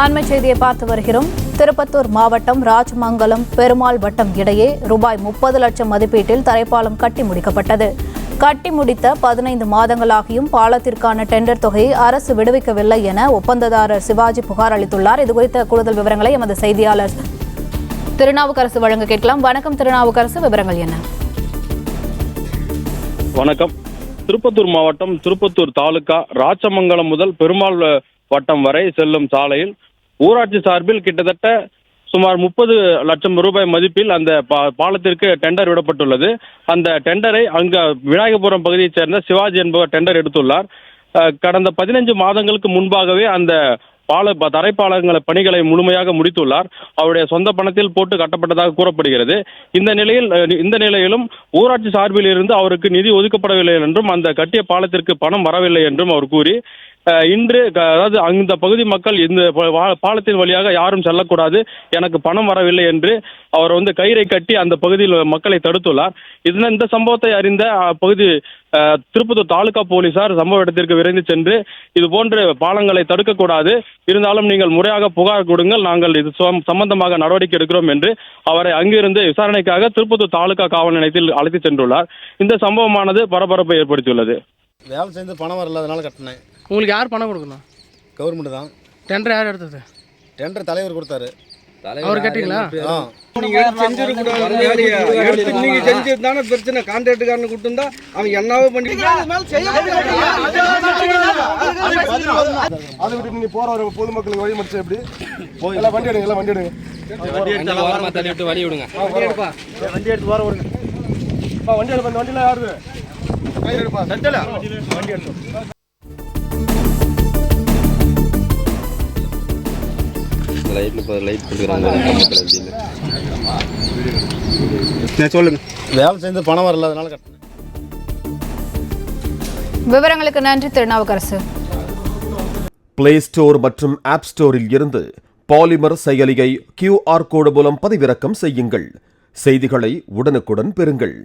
அண்மை செய்தியை பார்த்து வருகிறோம். திருப்பத்தூர் மாவட்டம் ராஜமங்கலம் பெருமாள் வட்டம் இடையே ரூபாய் 30 லட்சம் மதிப்பீட்டில் தரைப்பாலம் கட்டி முடிக்கப்பட்டது. கட்டி முடித்த 15 மாதங்களாகியும் பாலத்திற்கான டெண்டர் தொகையை அரசு விடுவிக்கவில்லை என ஒப்பந்ததாரர் சிவாஜி புகார் அளித்துள்ளார். இதுகுறித்த கூடுதல் விவரங்களை எமது செய்தியாளர் திருநாவுக்கரசு வழங்க கேட்கலாம். வணக்கம் திருநாவுக்கரசு, விவரங்கள் என்ன? வணக்கம். திருப்பத்தூர் மாவட்டம் திருப்பத்தூர் தாலுகா ராச்சமங்கலம் முதல் பெருமாள் வட்டம் வரை செல்லும் சாலையில் ஊராட்சி சார்பில் கிட்டத்தட்ட சுமார் 30 லட்சம் ரூபாய் மதிப்பில் அந்த பாலத்திற்கு டெண்டர் விடப்பட்டுள்ளது. அந்த டெண்டரை அங்கு விநாயகபுரம் பகுதியைச் சேர்ந்த சிவாஜி என்பவர் டெண்டர் எடுத்துள்ளார். கடந்த 15 மாதங்களுக்கு முன்பாகவே அந்த தரைப்பாலங்கள பணிகளை முழுமையாக முடித்துள்ளார். அவருடைய சொந்த பணத்தில் போட்டு கட்டப்பட்டதாக கூறப்படுகிறது. இந்த நிலையிலும் ஊராட்சி சார்பில் இருந்து அவருக்கு நிதி ஒதுக்கப்படவில்லை என்றும் அந்த கட்டிய பாலத்திற்கு பணம் வரவில்லை என்றும் அவர் கூறி இன்று அதாவது அந்த பகுதி மக்கள் இந்த பாலத்தின் வழியாக யாரும் செல்லக்கூடாது, எனக்கு பணம் வரவில்லை என்று அவர் கயிறை கட்டி அந்த பகுதியில் மக்களை தடுத்துள்ளார். இந்த சம்பவத்தை அறிந்த பகுதி திருப்பத்தூர் தாலுகா போலீசார் சம்பவ இடத்திற்கு விரைந்து சென்று இது போன்ற பாலங்களை தடுக்கக்கூடாது, இருந்தாலும் நீங்கள் முறையாக புகார் கொடுங்கள், நாங்கள் இது சம்பந்தமாக நடவடிக்கை எடுக்கிறோம் என்று அவரை அங்கிருந்து விசாரணைக்காக திருப்பத்தூர் தாலுகா காவல் நிலையத்தில் அழைத்து சென்றுள்ளார். இந்த சம்பவமானது பரபரப்பை ஏற்படுத்தியுள்ளது. வேலை செஞ்சு பணம் வரல, அதனால கட்டினேன். உங்களுக்கு யார் பணம் கொடுக்கணும்? கவர்மெண்ட் தான். டெண்டர் யார் எடுத்தது? டெண்டர் தலைவர் கொடுத்தாரு. அவர் கேட்டீங்களா? நீங்க செஞ்சிருந்தானே பிரச்சனை. கான்ட்ராக்டுக்காரனு கொடுத்திருந்தா அவன் என்னவோ பண்ணிட்டு அதை விட்டு நீங்க போற ஒரு பொதுமக்களுக்கு வழி மறிச்சு எப்படி எல்லாம் வண்டி எடுங்க, எல்லாம் வண்டி எடுங்க, வழி விடுங்க. வண்டி எடுத்து வர வருங்க. வண்டி எடுப்பா, இந்த வண்டியில யாருது கையில் எடுப்பா, சட்டல வண்டி எடுத்து சொல்லுங்க. வேலை செஞ்சு பணம் வரல, அதனால கட்டினேன். விவரங்களுக்கு நன்றி திருநாவுக்கரசு. பிளே ஸ்டோர் மற்றும் ஆப் ஸ்டோரில் இருந்து பாலிமர் செயலியை QR கோடு மூலம் பதிவிறக்கம் செய்யுங்கள். செய்திகளை உடனுக்குடன் பெறுங்கள்.